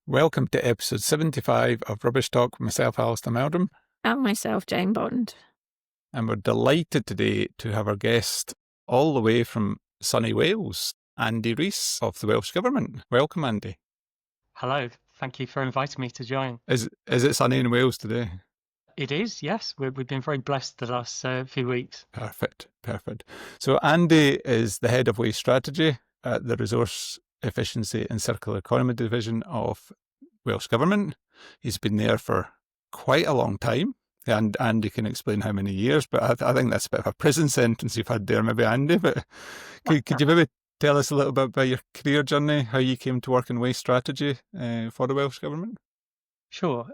Welcome to episode 75 of Rubbish Talk with myself, Alistair Meldrum. And myself, Jane Bond. And we're delighted today to have our guest all the way from sunny Wales, Andy Rees of the Welsh Government. Welcome, Andy. Hello, thank you for inviting me to join. Is it sunny in Wales today? It is, yes. We've been very blessed the last few weeks. Perfect. So Andy is the head of waste strategy at the Resource Efficiency and Circular Economy Division of Welsh Government. He's been there for quite a long time, and Andy can explain how many years, but I think that's a bit of a prison sentence you've had there, maybe, Andy. But could you maybe tell us a little bit about your career journey, how you came to work in waste strategy for the Welsh Government? Sure.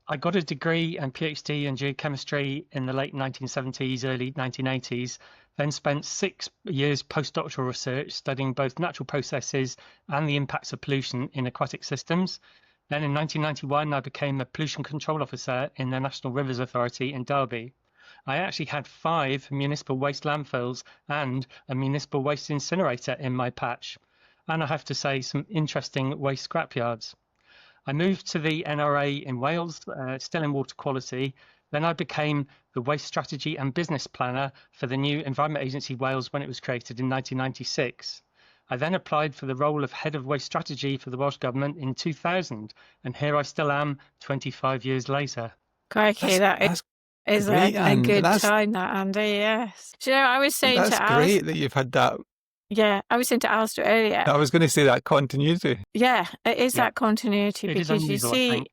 I got a degree and PhD in geochemistry in the late 1970s, early 1980s, then spent 6 years postdoctoral research studying both natural processes and the impacts of pollution in aquatic systems. Then in 1991, I became a pollution control officer in the National Rivers Authority in Derby. I actually had 5 municipal waste landfills and a municipal waste incinerator in my patch. And I have to say, some interesting waste scrapyards. I moved to the NRA in Wales, still in water quality. Then I became the Waste Strategy and Business Planner for the new Environment Agency Wales when it was created in 1996. I then applied for the role of Head of Waste Strategy for the Welsh Government in 2000, and here I still am 25 years later. Crikey, that is a good time, that, Andy, yes. Do you know, I was saying to Alistair... That's great that you've had that. Yeah, I was saying to Alistair earlier. I was going to say that continuity. Yeah, it is that continuity because you see,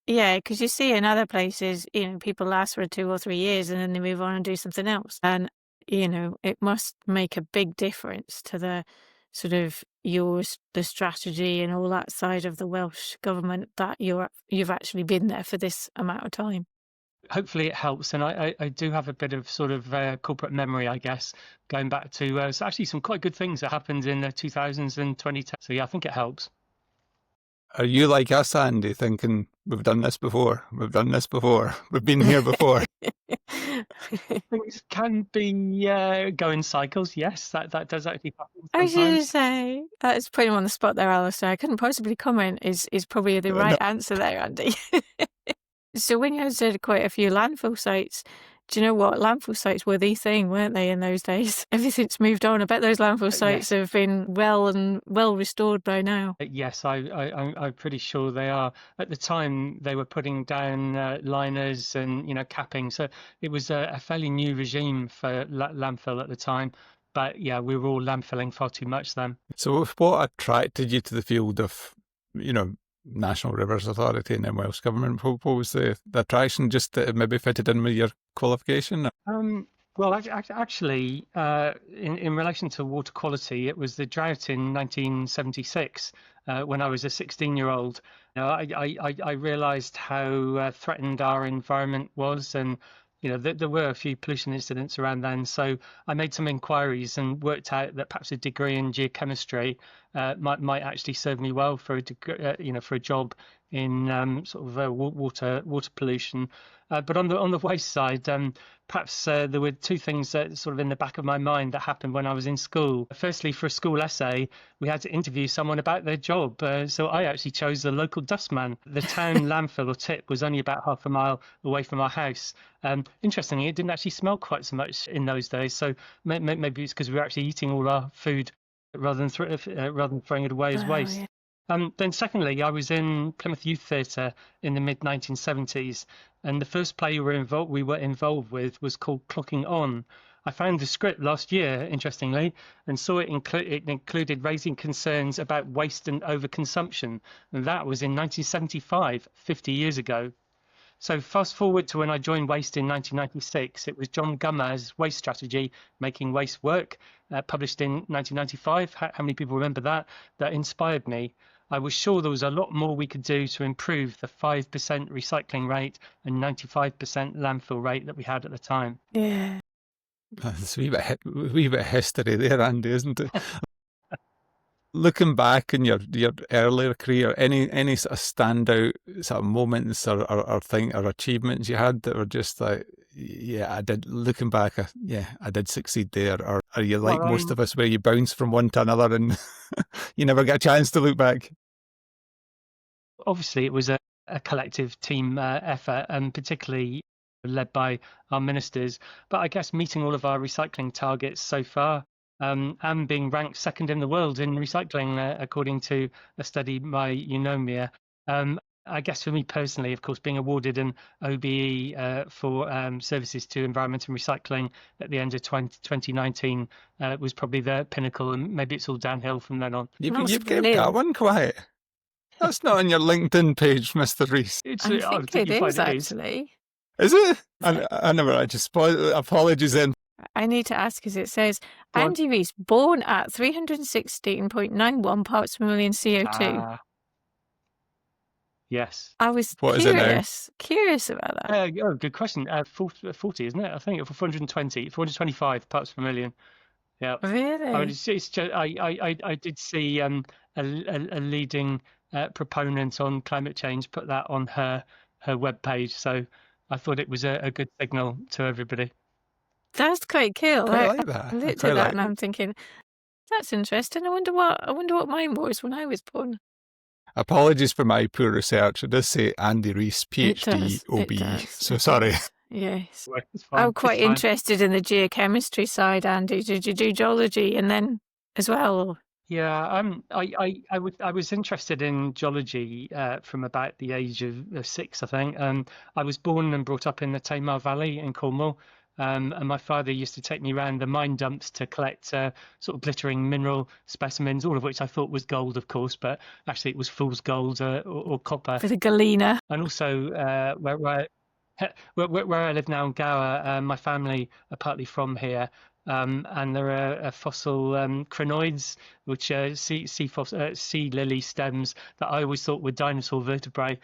because you see in other places, people last for 2 or 3 years and then they move on and do something else. And, it must make a big difference to the sort of the strategy and all that side of the Welsh Government that you've actually been there for this amount of time. Hopefully it helps, and I do have a bit of sort of corporate memory, I guess, going back to actually some quite good things that happened in the 2000s and 2010. So yeah, I think it helps. Are you like us, Andy, thinking we've done this before, we've been here before? Things can be go in cycles. Yes, that does actually happen. I should say that's putting him on the spot there, Alistair. I couldn't possibly comment. Is probably the right answer there, Andy. So when you had quite a few landfill sites, do you know what? Landfill sites were the thing, weren't they, in those days? Everything's moved on. I bet those landfill sites have been well restored by now. Yes, I'm pretty sure they are. At the time, they were putting down liners and capping, so it was a fairly new regime for landfill at the time. But yeah, we were all landfilling far too much then. So what attracted you to the field of, National Rivers Authority and then Welsh Government? What was the attraction? Just that it maybe fitted in with your qualification? Well, actually, in relation to water quality, it was the drought in 1976 when I was a 16-year-old. I realised how threatened our environment was, and there were a few pollution incidents around then. So I made some inquiries and worked out that perhaps a degree in geochemistry might actually serve me well for a degree, for a job in sort of water pollution. But on the waste side, perhaps there were 2 things that sort of in the back of my mind that happened when I was in school. Firstly, for a school essay, we had to interview someone about their job. So I actually chose the local dustman. The town landfill or tip was only about half a mile away from our house. Interestingly, it didn't actually smell quite so much in those days. So maybe it's because we were actually eating all our food rather than throwing it away as waste. Yeah. Then secondly, I was in Plymouth Youth Theatre in the mid-1970s, and the first play we were involved with was called Clocking On. I found the script last year, interestingly, and saw it included raising concerns about waste and overconsumption, and that was in 1975, 50 years ago. So fast forward to when I joined Waste in 1996, it was John Gummer's Waste Strategy, Making Waste Work, published in 1995. How many people remember that? That inspired me. I was sure there was a lot more we could do to improve the 5% recycling rate and 95% landfill rate that we had at the time. Yeah. There's a wee bit of history there, Andy, isn't it? Looking back in your earlier career, any sort of standout sort of moments or achievements you had that were just like, I did, looking back, I did succeed there? Or are you like most of us where you bounce from one to another and you never get a chance to look back? Obviously, it was a collective team effort, and particularly led by our ministers. But I guess meeting all of our recycling targets so far, and being ranked second in the world in recycling, according to a study by Eunomia. I guess for me personally, of course, being awarded an OBE for services to environment and recycling at the end of 2019 was probably the pinnacle, and maybe it's all downhill from then on. You've kept that one quiet. That's not on your LinkedIn page, Mr. Rees. I think it is, actually. Is it? I never, I just apologies then. I need to ask, because it says, Andy Rees, born at 316.91 parts per million CO2. Yes. I was curious about that. Oh, good question. 40, isn't it? I think 425 parts per million. Yeah. Really? I mean, it's just, I did see a leading proponent on climate change put that on her webpage, so I thought it was a good signal to everybody. That's quite cool. I like that. I looked at that and I'm thinking, that's interesting. I wonder what mine was when I was born. Apologies for my poor research. It does say Andy Rees, PhD, OBE. So sorry. Yes. I'm quite interested in the geochemistry side, Andy. Did you do geology and then as well? Yeah, I was interested in geology from about the age of 6, I think. I was born and brought up in the Tamar Valley in Cornwall. And my father used to take me around the mine dumps to collect sort of glittering mineral specimens, all of which I thought was gold, of course, but actually it was fool's gold or copper. For the galena. And also where I live now in Gower, my family are partly from here. And there are fossil crinoids, which are sea lily stems that I always thought were dinosaur vertebrae.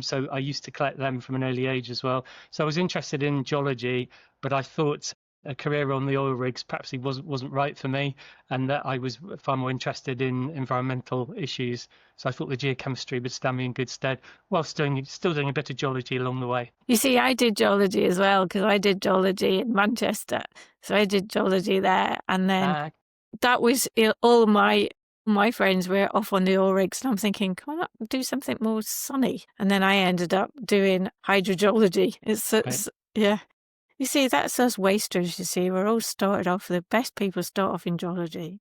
So I used to collect them from an early age as well. So I was interested in geology, but I thought a career on the oil rigs perhaps wasn't right for me, and that I was far more interested in environmental issues. So I thought the geochemistry would stand me in good stead, whilst still doing a bit of geology along the way. You see, I did geology as well, because I did geology in Manchester. So I did geology there, and then that was all my friends were off on the oil rigs, and I'm thinking, can I not do something more sunny? And then I ended up doing hydrogeology. Yeah. You see, that's us wasters, you see. We're all started off, the best people start off in geology.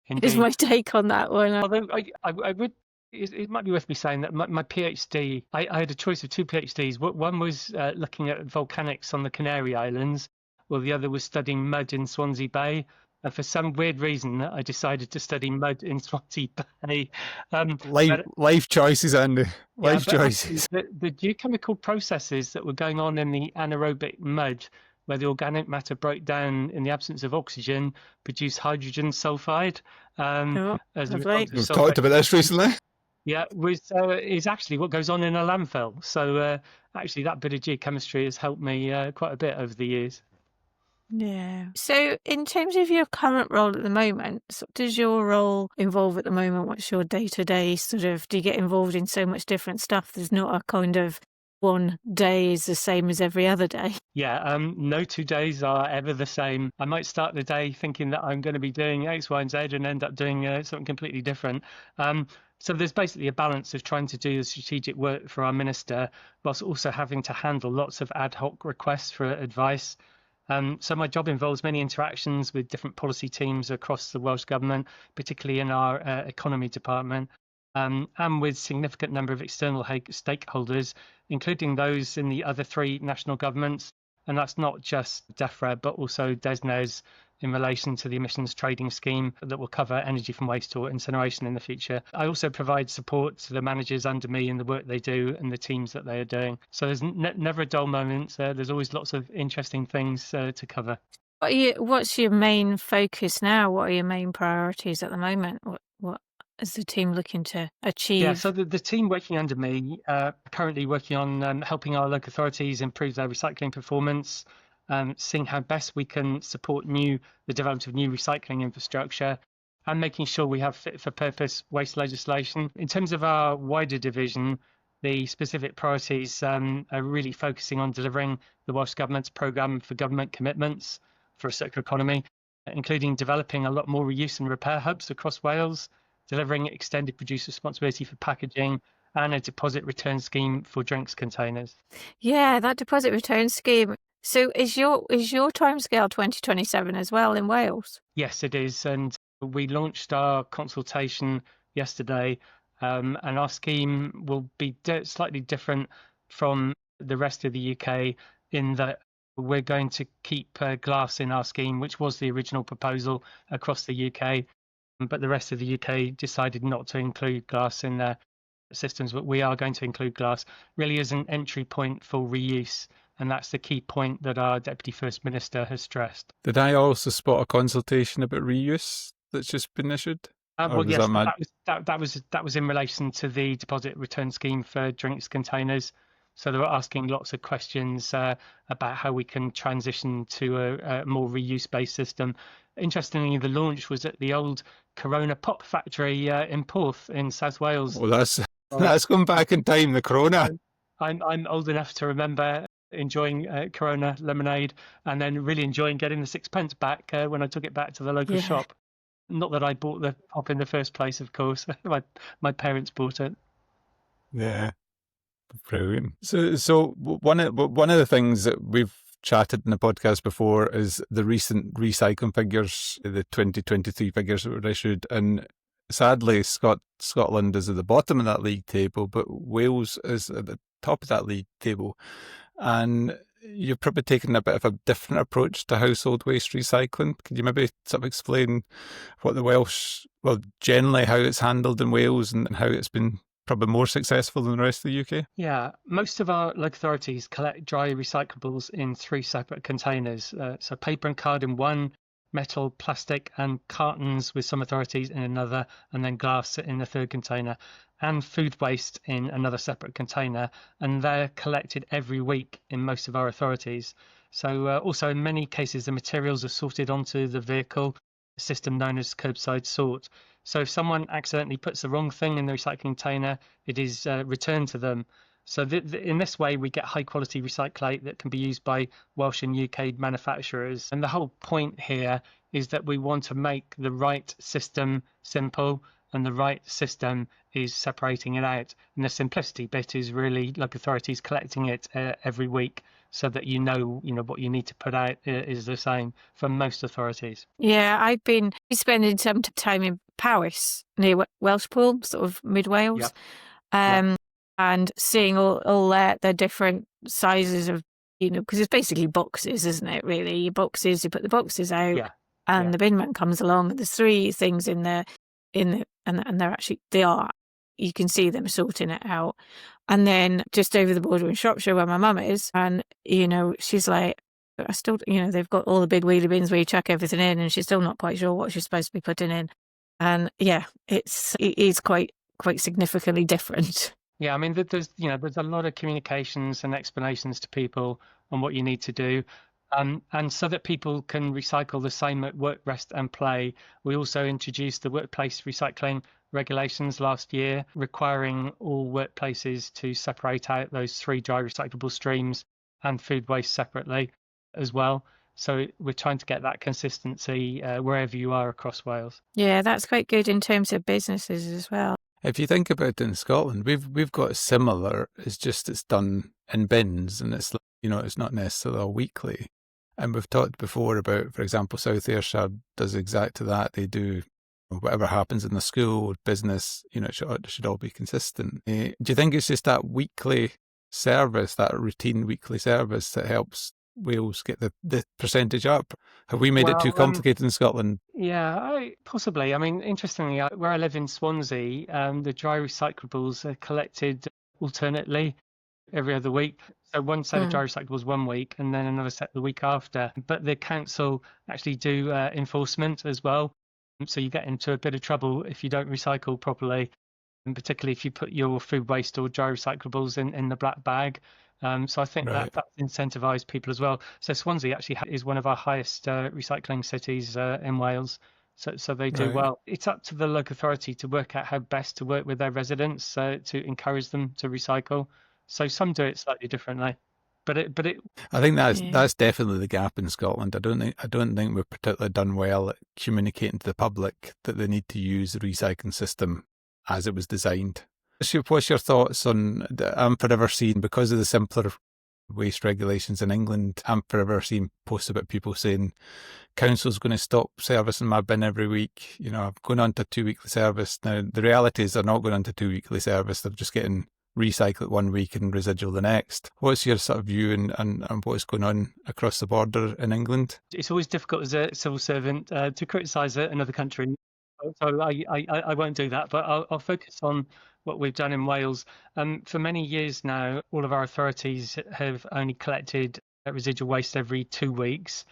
Indeed. Is my take on that one. Although I would, it might be worth me saying that my PhD, I had a choice of 2 PhDs. One was looking at volcanics on the Canary Islands, while the other was studying mud in Swansea Bay. And for some weird reason, I decided to study mud in Swansea Bay. Life choices, Andy. Life choices. The geochemical processes that were going on in the anaerobic mud, where the organic matter broke down in the absence of oxygen, produced hydrogen sulfide. We've talked about this recently. Yeah, is actually what goes on in a landfill. So actually, that bit of geochemistry has helped me quite a bit over the years. Yeah. So in terms of your current role at the moment, what does your role involve at the moment? What's your day-to-day sort of, do you get involved in so much different stuff? There's not a kind of one day is the same as every other day. Yeah, no 2 days are ever the same. I might start the day thinking that I'm going to be doing X, Y, and Z and end up doing something completely different. So there's basically a balance of trying to do the strategic work for our minister, whilst also having to handle lots of ad hoc requests for advice. So my job involves many interactions with different policy teams across the Welsh Government, particularly in our economy department, and with significant number of external stakeholders, including those in the other 3 national governments. And that's not just DEFRA, but also DESNES in relation to the emissions trading scheme that will cover energy from waste or incineration in the future. I also provide support to the managers under me in the work they do and the teams that they are doing. So there's never a dull moment. There's always lots of interesting things to cover. What's your main focus now? What are your main priorities at the moment? What is the team looking to achieve? Yeah, so the team working under me are currently working on helping our local authorities improve their recycling performance, seeing how best we can support the development of new recycling infrastructure, and making sure we have fit-for-purpose waste legislation. In terms of our wider division, the specific priorities are really focusing on delivering the Welsh Government's programme for government commitments for a circular economy, including developing a lot more reuse and repair hubs across Wales, delivering extended producer responsibility for packaging, and a deposit return scheme for drinks containers. Yeah, that deposit return scheme. So is your timescale 2027 as well in Wales? Yes, it is. And we launched our consultation yesterday, and our scheme will be slightly different from the rest of the UK in that we're going to keep glass in our scheme, which was the original proposal across the UK. But the rest of the UK decided not to include glass in their systems, but we are going to include glass really as an entry point for reuse. And that's the key point that our Deputy First Minister has stressed. Did I also spot a consultation about reuse that's just been issued? Well, yes, that was in relation to the deposit return scheme for drinks containers. So they were asking lots of questions about how we can transition to a more reuse-based system. Interestingly, the launch was at the old Corona pop factory in Porth in South Wales. Well, that's gone back in time, the Corona. I'm old enough to remember enjoying Corona lemonade and then really enjoying getting the sixpence back when I took it back to the local shop. Not that I bought the pop in the first place, of course. My parents bought it. Yeah, brilliant. So one of the things that we've chatted in the podcast before is the recent recycling figures, the 2023 figures that were issued, and sadly, Scotland is at the bottom of that league table, but Wales is at the top of that league table. And you're probably taking a bit of a different approach to household waste recycling. Could you maybe sort of explain what generally how it's handled in Wales and how it's been probably more successful than the rest of the UK? Yeah, most of our local authorities collect dry recyclables in 3 separate containers. So paper and card in one, metal, plastic and cartons with some authorities in another, and then glass in the third container, and food waste in another separate container, and they're collected every week in most of our authorities. So also in many cases the materials are sorted onto the vehicle, a system known as curbside sort. So if someone accidentally puts the wrong thing in the recycling container, it is returned to them. So in this way, we get high quality recyclate that can be used by Welsh and UK manufacturers. And the whole point here is that we want to make the right system simple, and the right system is separating it out. And the simplicity bit is really local authorities collecting it every week, so that you know what you need to put out is the same for most authorities. Yeah, I've been spending some time in Powys near Welshpool, sort of mid Wales. Yep. And seeing all the different sizes of, because it's basically boxes, isn't it? Really, you put the boxes out, and the bin man comes along. There's 3 things in there, and they are. You can see them sorting it out, and then just over the border in Shropshire, where my mum is, and she's like, I still, they've got all the big wheelie bins where you chuck everything in, and she's still not quite sure what she's supposed to be putting in, and it is quite significantly different. Yeah, I mean, there's a lot of communications and explanations to people on what you need to do. And so that people can recycle the same at work, rest and play, we also introduced the workplace recycling regulations last year, requiring all workplaces to separate out those 3 dry recyclable streams and food waste separately as well. So we're trying to get that consistency wherever you are across Wales. Yeah, that's quite good in terms of businesses as well. If you think about it in Scotland, we've got similar. It's just it's done in bins, and it's it's not necessarily all weekly. And we've talked before about, for example, South Ayrshire does exactly that. They do whatever happens in the school, business. It should all be consistent. Do you think it's just that weekly service, that routine weekly service, that helps Wales get the percentage up? Have we made it too complicated in Scotland? Yeah, possibly. I mean, interestingly, where I live in Swansea, the dry recyclables are collected alternately every other week. So one set of dry recyclables one week, and then another set the week after. But the council actually do enforcement as well. So you get into a bit of trouble if you don't recycle properly, and particularly if you put your food waste or dry recyclables in the black bag. So I think that incentivises people as well. So Swansea actually is one of our highest recycling cities in Wales. So they do well. It's up to the local authority to work out how best to work with their residents to encourage them to recycle. So some do it slightly differently. I think that's definitely the gap in Scotland. I don't think we've particularly done well at communicating to the public that they need to use the recycling system as it was designed. What's your thoughts on? I'm forever seeing, because of the simpler waste regulations in England, I'm forever seeing posts about people saying council's going to stop servicing my bin every week. You know, I'm going on to 2 weekly service. Now, the reality is they're not going on to 2 weekly service. They're just getting recycled 1 week and residual the next. What's your sort of view on what's going on across the border in England? It's always difficult as a civil servant to criticise another country. So I won't do that, but I'll focus on what we've done in Wales. For many years now, all of our authorities have only collected residual waste every 2 weeks.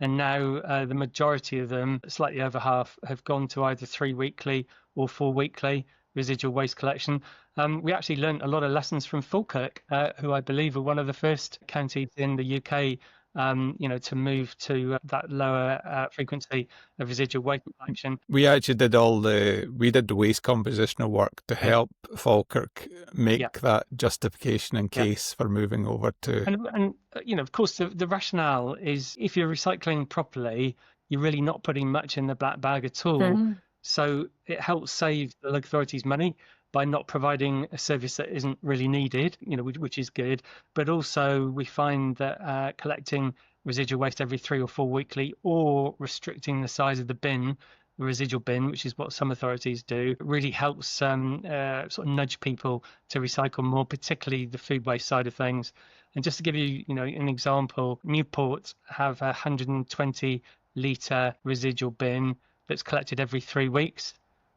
And now the majority of them, slightly over half, have gone to either 3 weekly or 4 weekly residual waste collection. We actually learned a lot of lessons from Falkirk, who I believe are one of the first counties in the UK to move to that lower frequency of residual waste collection. We actually did the waste compositional work to help Falkirk make that justification and case for moving over to. And of course, the rationale is if you're recycling properly, you're really not putting much in the black bag at all. Mm-hmm. So it helps save the local authorities money by not providing a service that isn't really needed, which is good. But also we find that collecting residual waste every 3 or 4 weekly, or restricting the size of the bin, the residual bin, which is what some authorities do, really helps sort of nudge people to recycle more, particularly the food waste side of things. And just to give you, an example, Newport have a 120 litre residual bin that's collected every 3 weeks.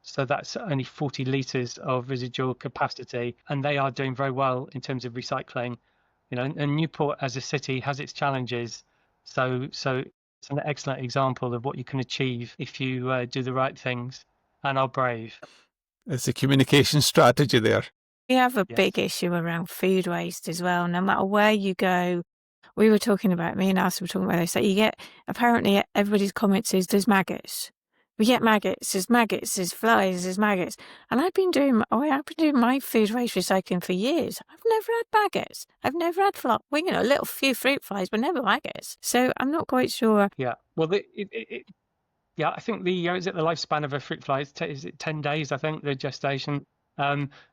So that's only 40 litres of residual capacity, and they are doing very well in terms of recycling. And Newport as a city has its challenges. So it's an excellent example of what you can achieve if you do the right things and are brave. It's a communication strategy there. We have a big issue around food waste as well. No matter where you go, we were talking about, me and Alice were talking about this, that apparently everybody's comments is there's maggots. We get maggots, there's flies, there's maggots. And I've been doing my food waste recycling for years. I've never had maggots. I've never had flies. Well, a little few fruit flies, but never maggots. So I'm not quite sure. Yeah. Well, I think the lifespan of a fruit fly is it 10 days, I think, the gestation.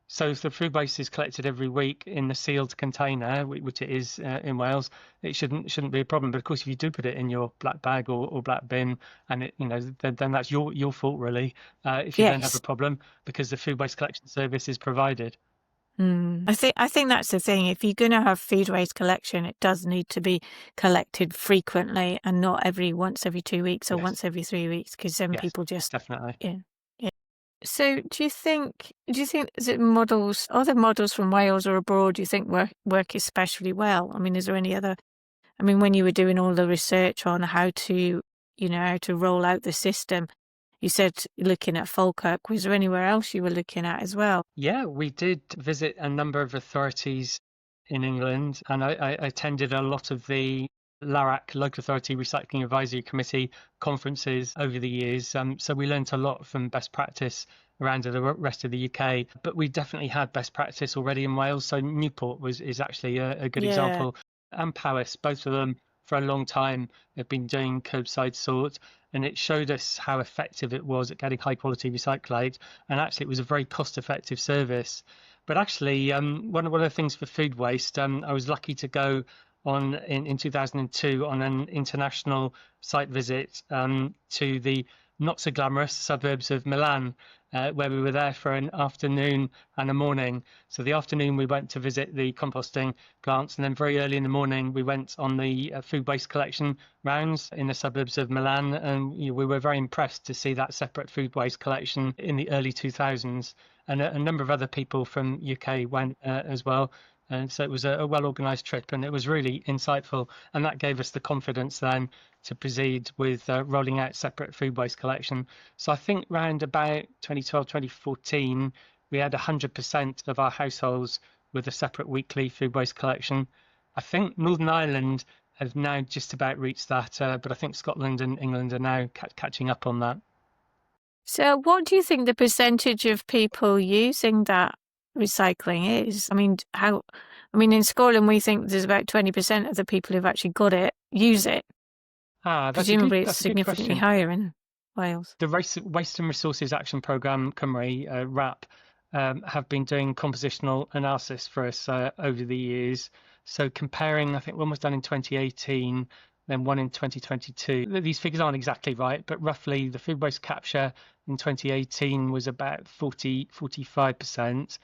So if the food waste is collected every week in the sealed container, which it is in Wales, it shouldn't be a problem. But of course, if you do put it in your black bag or black bin, and it then that's your fault really. If you don't have a problem, because the food waste collection service is provided. I think that's the thing. If you're going to have food waste collection, it does need to be collected frequently and not once every 2 weeks or once every 3 weeks, because then people just definitely. Yeah. So do you think other models from Wales or abroad, do you think work especially well? I mean, is there any other? I mean, when you were doing all the research on how to roll out the system, you said looking at Falkirk. Was there anywhere else you were looking at as well? Yeah, we did visit a number of authorities in England, and I attended a lot of the LARAC, Local Authority Recycling Advisory Committee conferences over the years. So we learned a lot from best practice around the rest of the UK, but we definitely had best practice already in Wales. So Newport is actually a good example. And Powys, both of them for a long time have been doing curbside sort, and it showed us how effective it was at getting high quality recyclate. And actually it was a very cost effective service. But actually one of the things for food waste, I was lucky to go in 2002 on an international site visit to the not so glamorous suburbs of Milan, where we were there for an afternoon and a morning. So the afternoon we went to visit the composting plants, and then very early in the morning we went on the food waste collection rounds in the suburbs of Milan, and we were very impressed to see that separate food waste collection in the early 2000s. And a number of other people from UK went as well. And so it was a well-organised trip, and it was really insightful. And that gave us the confidence then to proceed with rolling out separate food waste collection. So I think round about 2012, 2014, we had 100% of our households with a separate weekly food waste collection. I think Northern Ireland have now just about reached that, but I think Scotland and England are now catching up on that. So what do you think the percentage of people using that recycling is? I mean, I mean, in Scotland, we think there's about 20% of the people who've actually got it use it. Presumably it's significantly higher in Wales. The Waste and Resources Action Programme Cymru, RAP, have been doing compositional analysis for us over the years. So comparing, I think one was done in 2018, then one in 2022. These figures aren't exactly right, but roughly the food waste capture in 2018 was about 45%.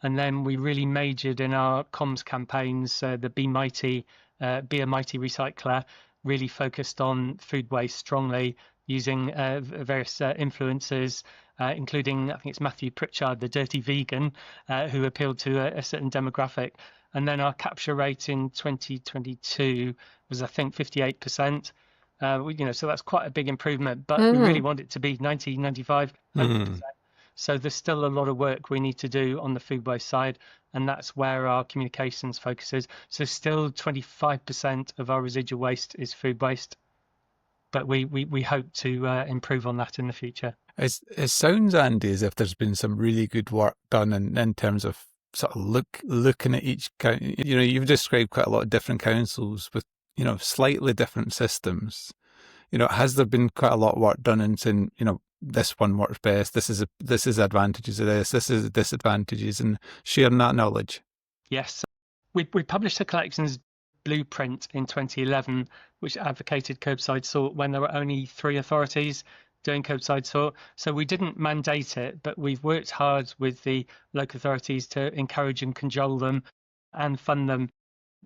And then we really majored in our comms campaigns, the Be a Mighty Recycler, really focused on food waste strongly, using various influencers, including, I think it's Matthew Pritchard, the dirty vegan, who appealed to a certain demographic. And then our capture rate in 2022 was, I think, 58%. So that's quite a big improvement, but we really want it to be 90, 95, 100%. So there's still a lot of work we need to do on the food waste side, and that's where our communications focuses. So still 25% of our residual waste is food waste, but we hope to improve on that in the future. It sounds, Andy, as if there's been some really good work done in terms of sort of looking at each county. You've described quite a lot of different councils with, slightly different systems. Has there been quite a lot of work done in saying, this one works best, this is advantages of this is disadvantages, and sharing that knowledge? Yes. We published a collections blueprint in 2011, which advocated curbside sort when there were only 3 authorities doing curbside sort. So we didn't mandate it, but we've worked hard with the local authorities to encourage and cajole them and fund them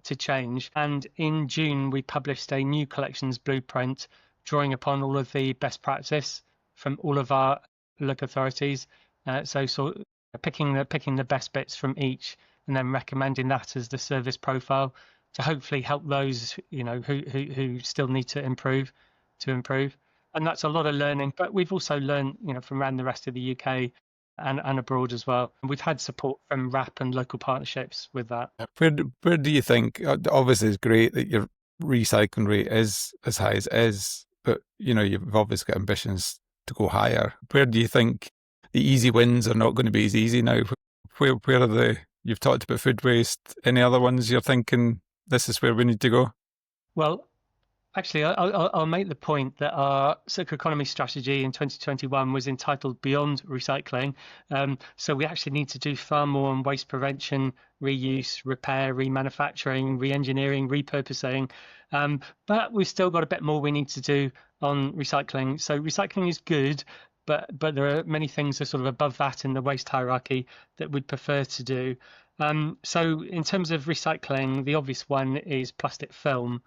to change. And in June, we published a new collections blueprint drawing upon all of the best practice from all of our local authorities. So picking the best bits from each and then recommending that as the service profile to hopefully help those who still need to improve. And that's a lot of learning, but we've also learned from around the rest of the UK and abroad as well. And we've had support from RAP and local partnerships with that. Where do you think, obviously it's great that your recycling rate is as high as it is, but you've obviously got ambitions to go higher. Where do you think the easy wins are not going to be as easy now? Where are you've talked about food waste, any other ones you're thinking this is where we need to go? Well, actually, I'll make the point that our circular economy strategy in 2021 was entitled Beyond Recycling. So we actually need to do far more on waste prevention, reuse, repair, remanufacturing, re-engineering, repurposing. But we've still got a bit more we need to do on recycling. So recycling is good, but there are many things that are sort of above that in the waste hierarchy that we'd prefer to do. So in terms of recycling, the obvious one is plastic film.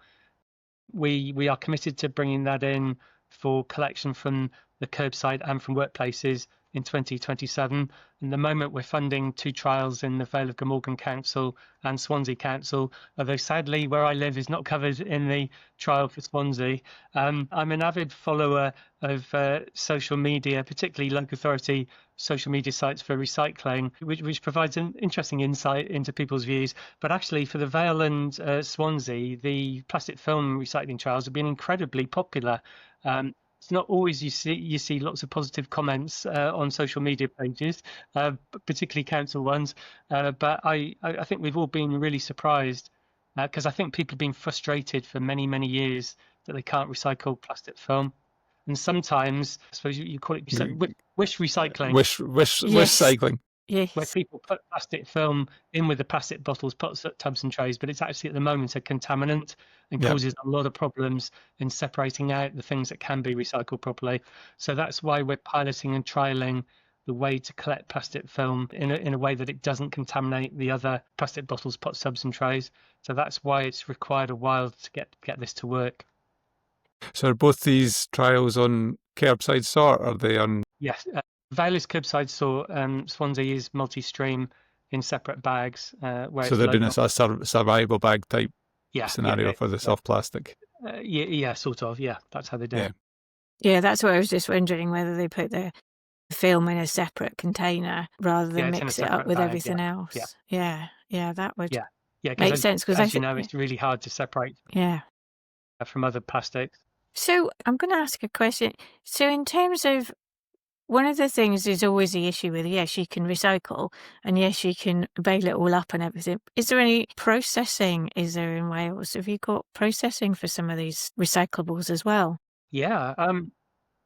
We are committed to bringing that in for collection from the curbside and from workplaces in 2027. And the moment we're funding 2 trials in the Vale of Glamorgan Council and Swansea Council, although sadly where I live is not covered in the trial for Swansea. I'm an avid follower of social media, particularly local authority social media sites for recycling, which provides an interesting insight into people's views. But actually for the Vale and Swansea, the plastic film recycling trials have been incredibly popular. It's not always you see lots of positive comments on social media pages, particularly council ones. But I think we've all been really surprised because I think people have been frustrated for many, many years that they can't recycle plastic film. And sometimes, I suppose you call it wish recycling. Wish cycling. Yes. Where people put plastic film in with the plastic bottles, pots, tubs and trays, but it's actually at the moment a contaminant and causes a lot of problems in separating out the things that can be recycled properly. So that's why we're piloting and trialling the way to collect plastic film in a way that it doesn't contaminate the other plastic bottles, pots, tubs and trays. So that's why it's required a while to get this to work. So are both these trials on curbside sort? Are they on? Yes. Vale is curbside sort, Swansea is multi-stream in separate bags. So they're doing a sort of survival bag type scenario for the soft plastic? Sort of. Yeah, that's how they do it. Yeah, that's what I was just wondering, whether they put the film in a separate container rather than mix it up with everything else. Yeah, that would make sense. Because as you know, it's really hard to separate from other plastics. So I'm going to ask a question. So in terms of one of the things is always the issue with, yes, you can recycle and yes, you can bale it all up and everything. Is there any processing, is there in Wales? Have you got processing for some of these recyclables as well? Yeah,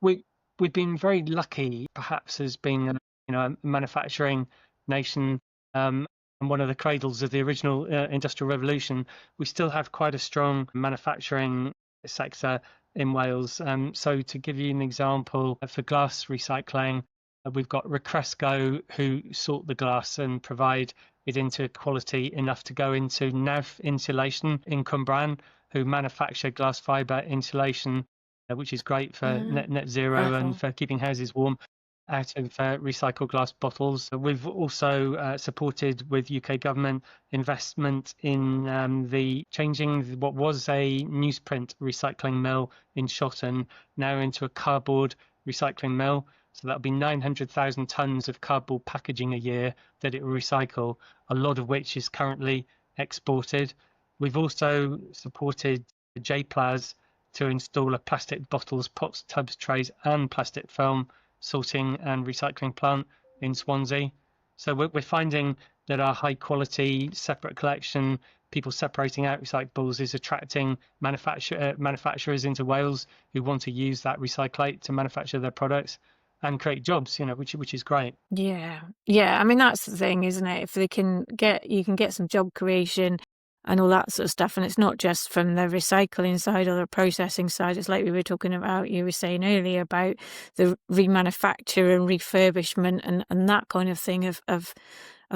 we've been very lucky, perhaps, as being a manufacturing nation, and one of the cradles of the original industrial revolution. We still have quite a strong manufacturing sector in Wales. So to give you an example, for glass recycling, we've got Recresco, who sort the glass and provide it into quality enough to go into NAF insulation in Cwmbran, who manufacture glass fibre insulation, which is great for net zero and for keeping houses warm, out of recycled glass bottles. We've also supported with UK government investment in the changing what was a newsprint recycling mill in Shotton now into a cardboard recycling mill. So that'll be 900,000 tonnes of cardboard packaging a year that it will recycle, a lot of which is currently exported. We've also supported JPLAS to install a plastic bottles, pots, tubs, trays and plastic film sorting and recycling plant in Swansea. So we're finding that our high quality separate collection, people separating out recyclables, is attracting manufacturers into Wales who want to use that recyclate to manufacture their products and create jobs, which is great. Yeah. I mean, that's the thing, isn't it? If you can get some job creation and all that sort of stuff, and it's not just from the recycling side or the processing side. It's like we were talking about, you were saying earlier about the remanufacture and refurbishment and that kind of thing of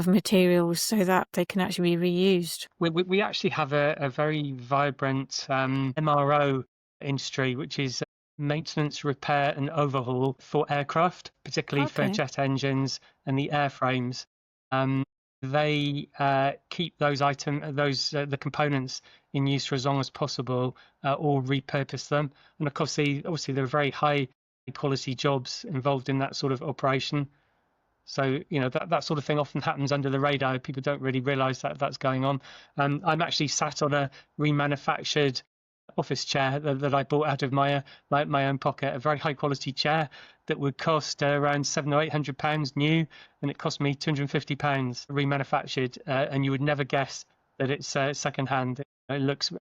materials, so that they can actually be reused. We actually have a very vibrant MRO industry, which is maintenance, repair and overhaul for aircraft, particularly for jet engines and the airframes. They keep the components in use for as long as possible, or repurpose them. And of course, obviously there are very high quality jobs involved in that sort of operation. So that sort of thing often happens under the radar. People don't really realise that that's going on. I'm actually sat on a remanufactured office chair that I bought out of my own pocket, a very high quality chair that would cost around £700 or £800 new, and it cost me £250 remanufactured, and you would never guess that it's second hand. It looks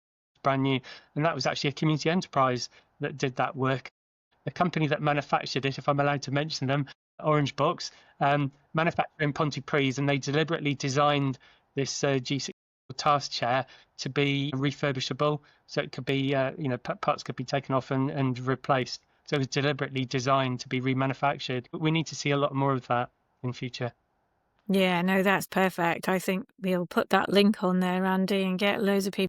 brand new, and that was actually a community enterprise that did that work. The company that manufactured it, if I'm allowed to mention them, Orange Box, manufactured in Pontypridd, and they deliberately designed this G6 task chair to be refurbishable, so it could be parts could be taken off and replaced. So it was deliberately designed to be remanufactured. But we need to see a lot more of that in future. Yeah, no, that's perfect. I think we'll put that link on there, Andy, and get loads of people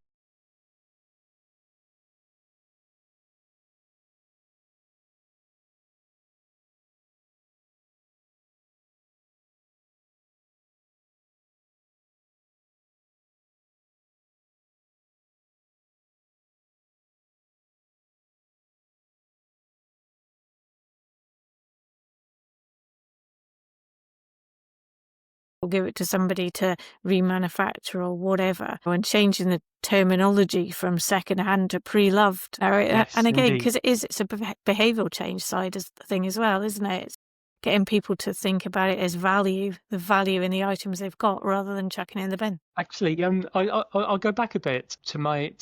or give it to somebody to remanufacture or whatever, and changing the terminology from second-hand to pre-loved. Yes, and again, indeed. because it's a behavioural change side of the thing as well, isn't it? It's getting people to think about it as the value in the items they've got, rather than chucking it in the bin. Actually, I'll go back a bit to my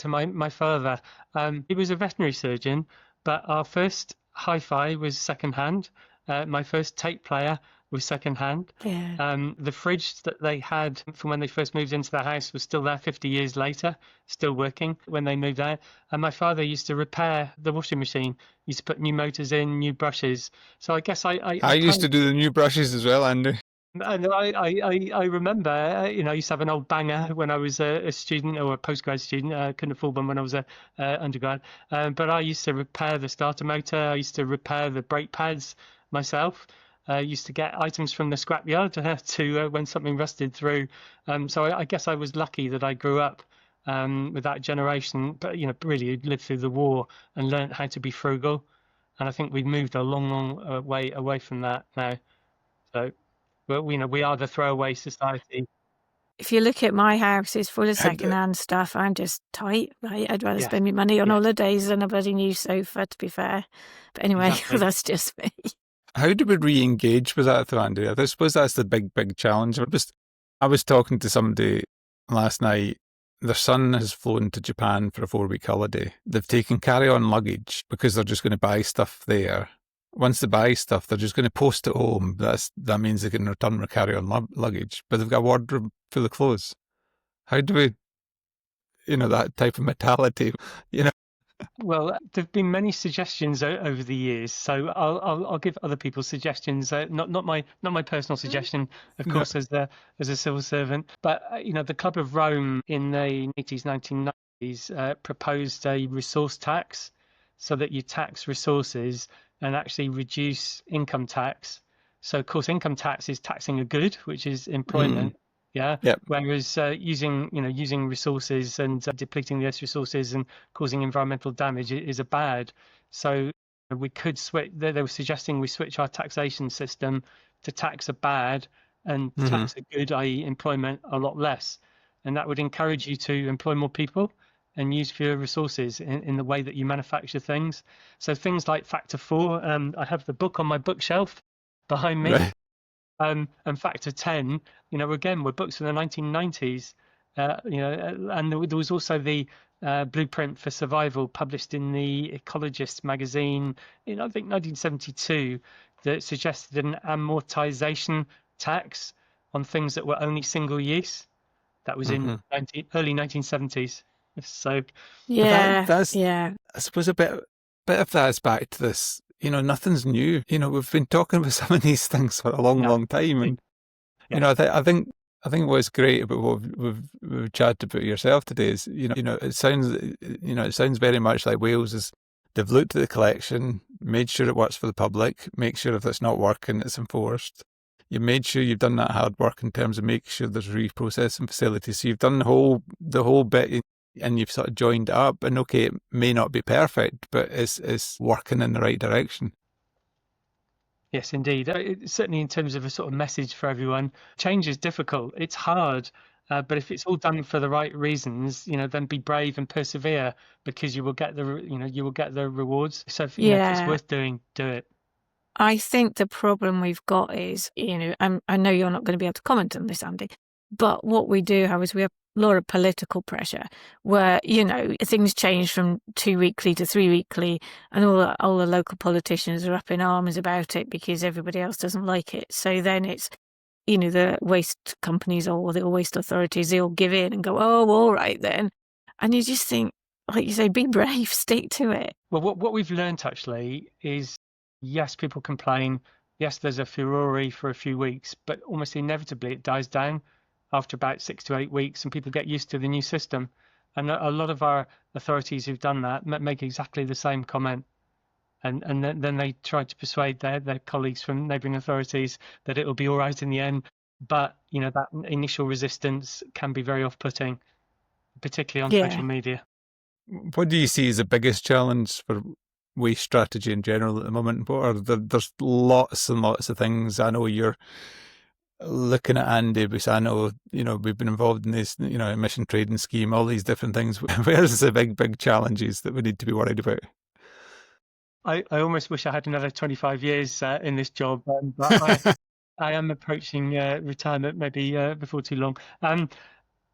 father. He was a veterinary surgeon, but our first hi-fi was second-hand. My first tape player was second-hand. Yeah. The fridge that they had from when they first moved into the house was still there 50 years later, still working when they moved out. And my father used to repair the washing machine, used to put new motors in, new brushes. So I guess I used to do the new brushes as well, Andy. And I remember, I used to have an old banger when I was a student or a postgrad student. I couldn't afford one when I was a undergrad. But I used to repair the starter motor. I used to repair the brake pads myself. I used to get items from the scrapyard to when something rusted through. So I guess I was lucky that I grew up with that generation, but really lived through the war and learned how to be frugal. And I think we've moved a long way away from that now. So. But we are the throwaway society. If you look at my house, it's full of second-hand stuff. I'm just tight, right? I'd rather spend my money on holidays than a bloody new sofa, to be fair. But anyway, Exactly. That's just me. How do we re-engage with that, though, Andy? I suppose that's the big challenge. I was talking to somebody last night. Their son has flown to Japan for a 4-week holiday. They've taken carry-on luggage because they're just going to buy stuff there. Once they buy stuff, they're just going to post it home. That means they can return their carry-on luggage. But they've got a wardrobe full of clothes. How do we, that type of mentality, Well, there've been many suggestions over the years, so I'll give other people suggestions. Not my personal suggestion, of course, as a civil servant. But the Club of Rome in the 80s, 1990s proposed a resource tax, so that you tax resources and actually reduce income tax. So, of course, income tax is taxing a good, which is employment. Yeah. Yep. Whereas using resources and depleting the Earth's resources and causing environmental damage is a bad. So we could switch. They were suggesting we switch our taxation system to tax a bad and tax a good, i.e., employment, a lot less, and that would encourage you to employ more people and use fewer resources in the way that you manufacture things. So things like Factor 4. I have the book on my bookshelf behind me. Right. And Factor 10, again, were books from the 1990s, and there was also the Blueprint for Survival published in the Ecologist magazine in, I think, 1972, that suggested an amortization tax on things that were only single use. That was in early 1970s. So that's I suppose a bit of that is back to this. Nothing's new. We've been talking about some of these things for a long time, and I think what's great about what we've chatted about yourself today is it sounds very much like Wales they've looked at the collection, made sure it works for the public, make sure if it's not working, it's enforced. You've made sure you've done that hard work in terms of making sure there's reprocessing facilities. So you've done the whole bit. And you've sort of joined it up, and okay, it may not be perfect, but it's working in the right direction. Yes, indeed. Certainly in terms of a sort of message for everyone, change is difficult. It's hard, but if it's all done for the right reasons, then be brave and persevere, because you will get the rewards. So if it's worth doing, do it. I think the problem we've got is, I know you're not going to be able to comment on this, Andy, but what we do have is we have a lot of political pressure where, things change from 2-weekly to 3-weekly, and all the local politicians are up in arms about it because everybody else doesn't like it. So then it's, the waste companies or the waste authorities, they all give in and go, oh, all right then. And you just think, like you say, be brave, stick to it. Well, what we've learned actually is, yes, people complain. Yes, there's a furore for a few weeks, but almost inevitably it dies down after about 6 to 8 weeks, and people get used to the new system. And a lot of our authorities who've done that make exactly the same comment. And then they try to persuade their colleagues from neighbouring authorities that it'll be all right in the end. But, that initial resistance can be very off-putting, particularly on social media. What do you see as the biggest challenge for waste strategy in general at the moment? There's lots and lots of things. I know you're looking at Andy, because I know, we've been involved in this, emission trading scheme, all these different things. Where's the big challenges that we need to be worried about? I almost wish I had another 25 years in this job, but I am approaching retirement maybe before too long.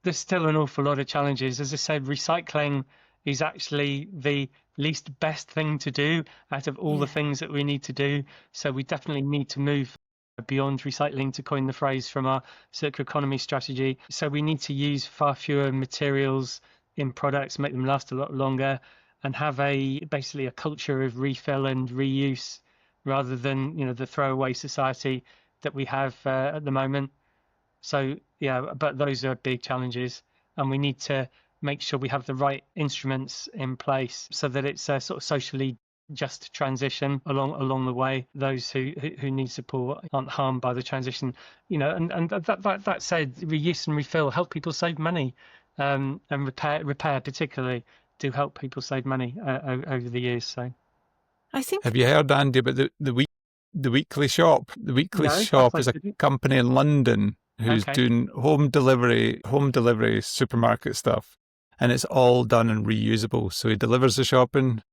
There's still an awful lot of challenges. As I said, recycling is actually the least best thing to do out of all the things that we need to do. So we definitely need to move beyond recycling, to coin the phrase from our circular economy strategy. So we need to use far fewer materials in products, make them last a lot longer, and have basically a culture of refill and reuse, rather than the throwaway society that we have at the moment. So but those are big challenges, and we need to make sure we have the right instruments in place so that it's a sort of socially just transition along the way. Those who need support aren't harmed by the transition. And that said, reuse and refill help people save money, and repair particularly do help people save money over the years. So I think, have you heard, Andy, about the Weekly Shop? The Weekly Shop is a company in London who's doing home delivery supermarket stuff, and it's all done and reusable. So he delivers the shopping,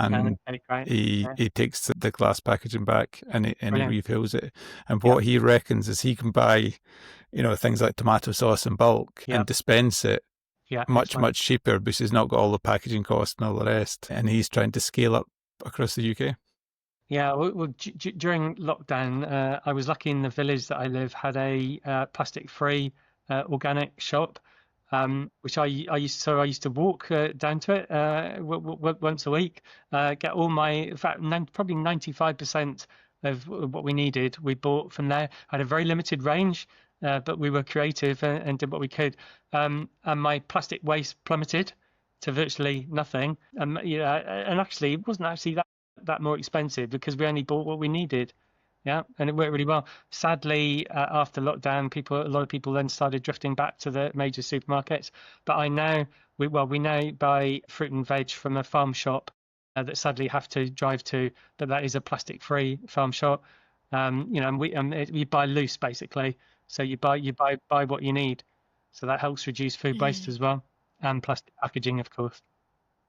and Great. he takes the glass packaging back and he refills it. And what he reckons is he can buy, things like tomato sauce in bulk and dispense it much cheaper because he's not got all the packaging costs and all the rest. And he's trying to scale up across the UK. Yeah, well, during lockdown, I was lucky in the village that I live had a plastic-free organic shop, which I used to walk down to it once a week, get all my, in fact, probably 95% of what we needed we bought from there. Had a very limited range, but we were creative and did what we could. And my plastic waste plummeted to virtually nothing. And actually, it wasn't actually that more expensive because we only bought what we needed. And it worked really well. Sadly, after lockdown, a lot of people then started drifting back to the major supermarkets. But we now buy fruit and veg from a farm shop that sadly have to drive to, but that is a plastic-free farm shop. And we buy loose basically, so you buy what you need. So that helps reduce food waste as well, and plastic packaging, of course.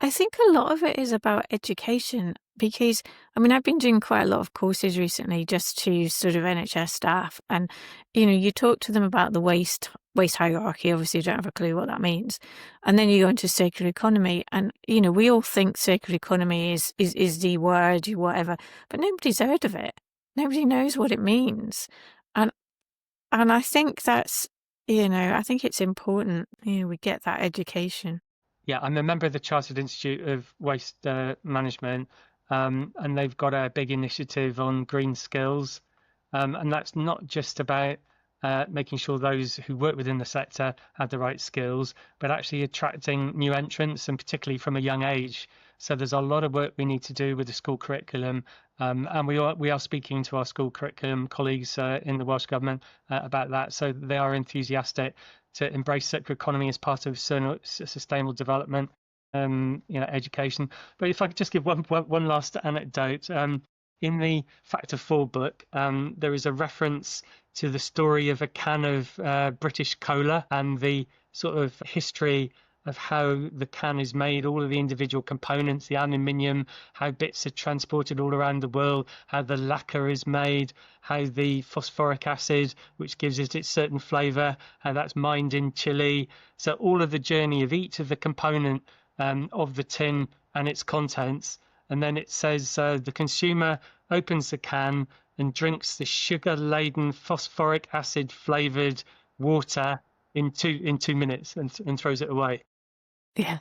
I think a lot of it is about education because, I've been doing quite a lot of courses recently just to sort of NHS staff. And, you talk to them about the waste hierarchy. Obviously, you don't have a clue what that means. And then you go into circular economy. And, we all think circular economy is the word, whatever, but nobody's heard of it. Nobody knows what it means. And I think that's, I think it's important, we get that education. Yeah, I'm a member of the Chartered Institute of Waste Management, and they've got a big initiative on green skills. And that's not just about making sure those who work within the sector have the right skills, but actually attracting new entrants, and particularly from a young age. So there's a lot of work we need to do with the school curriculum. And we are speaking to our school curriculum colleagues in the Welsh Government about that. So they are enthusiastic to embrace circular economy as part of sustainable development, education. But if I could just give one last anecdote, in the Factor 4 book, there is a reference to the story of a can of British cola and the sort of history of how the can is made, all of the individual components, the aluminium, how bits are transported all around the world, how the lacquer is made, how the phosphoric acid, which gives it its certain flavour, how that's mined in Chile. So all of the journey of each of the component of the tin and its contents. And then it says the consumer opens the can and drinks the sugar-laden phosphoric acid flavoured water in 2 minutes and throws it away. Yeah.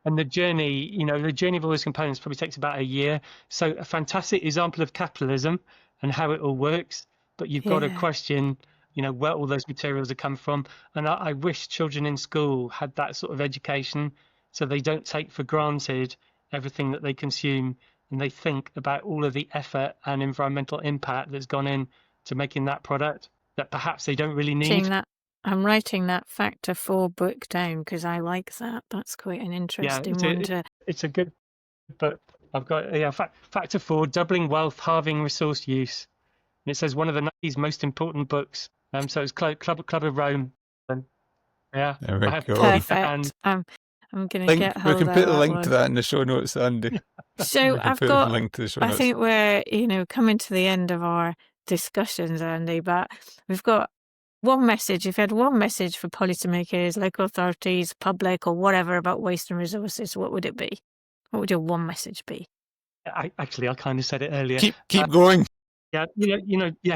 And the journey of all those components probably takes about a year. So a fantastic example of capitalism and how it all works. But you've got to question, where all those materials have come from. And I wish children in school had that sort of education so they don't take for granted everything that they consume, and they think about all of the effort and environmental impact that's gone in to making that product that perhaps they don't really need. I'm writing that Factor 4 book down because I like that. That's quite an interesting one. It's a good book. I've got Factor 4, Doubling Wealth, Halving Resource Use. And it says one of the 90's most important books. So it's Club of Rome. Yeah. There we go. Perfect. I'm going to get hold of that. We can put a link to that in the show notes, Andy. So I've got a link to the show notes. I think we're, coming to the end of our discussions, Andy, but we've got one message. If you had one message for policymakers, local authorities, public, or whatever about waste and resources, what would it be? What would your one message be? I kind of said it earlier. Keep going. Yeah,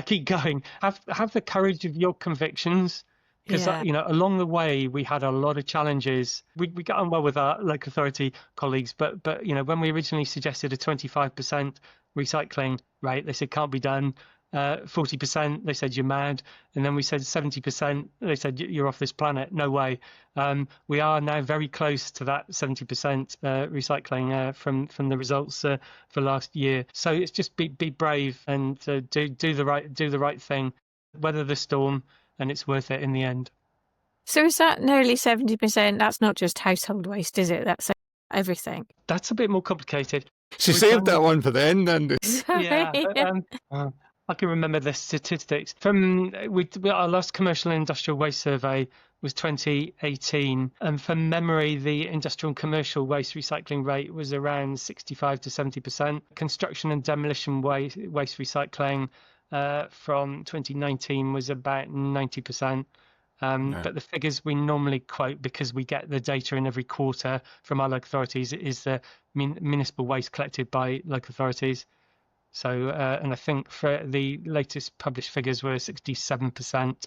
keep going. Have the courage of your convictions, because along the way we had a lot of challenges. We got on well with our local authority colleagues, but when we originally suggested a 25% recycling rate, they said can't be done. 40%, they said you're mad, and then we said 70%, they said you're off this planet, no way. We are now very close to that 70% recycling from the results for last year. So it's just be brave and do the right thing, weather the storm, and it's worth it in the end. So is that nearly 70%? That's not just household waste, is it? That's everything. That's a bit more complicated. She saved that one for the end, Andy. Yeah. I can remember the statistics. Our last commercial and industrial waste survey was 2018, and from memory, the industrial and commercial waste recycling rate was around 65 to 70%. Construction and demolition waste recycling from 2019 was about 90%. But the figures we normally quote, because we get the data in every quarter from our local authorities, is the municipal waste collected by local authorities. So, and I think for the latest published figures were 67%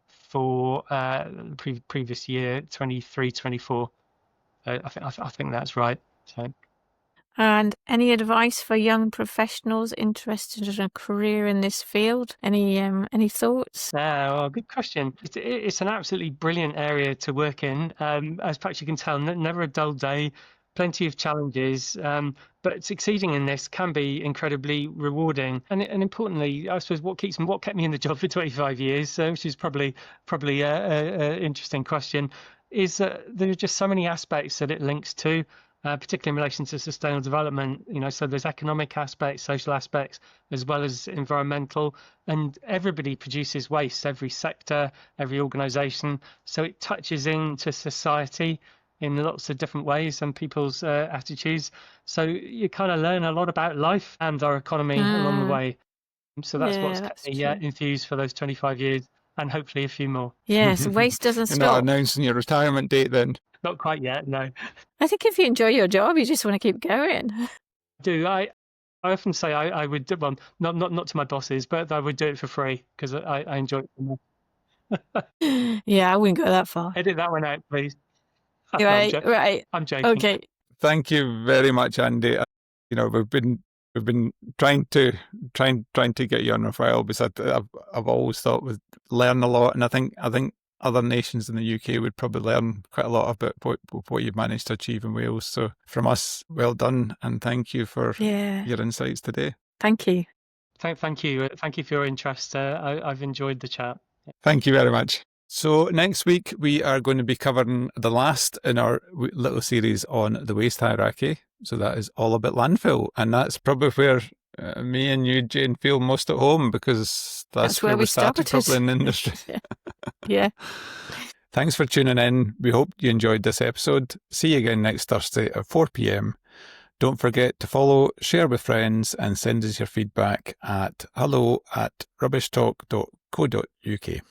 for the previous year, 23-24. I think that's right. So. And any advice for young professionals interested in a career in this field? Any thoughts? Well, good question. It's an absolutely brilliant area to work in. As perhaps you can tell, never a dull day, plenty of challenges. But succeeding in this can be incredibly rewarding. And importantly, I suppose what kept me in the job for 25 years, which is probably an interesting question, is that there are just so many aspects that it links to. Particularly in relation to sustainable development, so there's economic aspects, social aspects, as well as environmental, and everybody produces waste, every sector, every organisation, so it touches into society in lots of different ways and people's attitudes. So you kind of learn a lot about life and our economy along the way. So that's what's kept me enthused for those 25 years, and hopefully a few more. Yes, waste doesn't stop. You're not announcing your retirement date then? Not quite yet, no. I think if you enjoy your job, you just want to keep going. I often say I would do, well, not to my bosses, but I would do it for free because I enjoy it. Yeah, I wouldn't go that far. Edit that one out, please. Right. I'm joking. Okay. Thank you very much, Andy. We've been trying to get you on our file because I've always thought we'd learn a lot, and I think other nations in the UK would probably learn quite a lot about what you've managed to achieve in Wales. So from us, well done, and thank you for your insights today. Thank you. Thank you. Thank you for your interest. I've enjoyed the chat. Thank you very much. So next week, we are going to be covering the last in our little series on the waste hierarchy. So that is all about landfill. And that's probably where me and you, Jane, feel most at home, because that's where we started probably in the industry. Yeah. Thanks for tuning in. We hope you enjoyed this episode. See you again next Thursday at 4 p.m. Don't forget to follow, share with friends, and send us your feedback at hello@rubbishtalk.co.uk.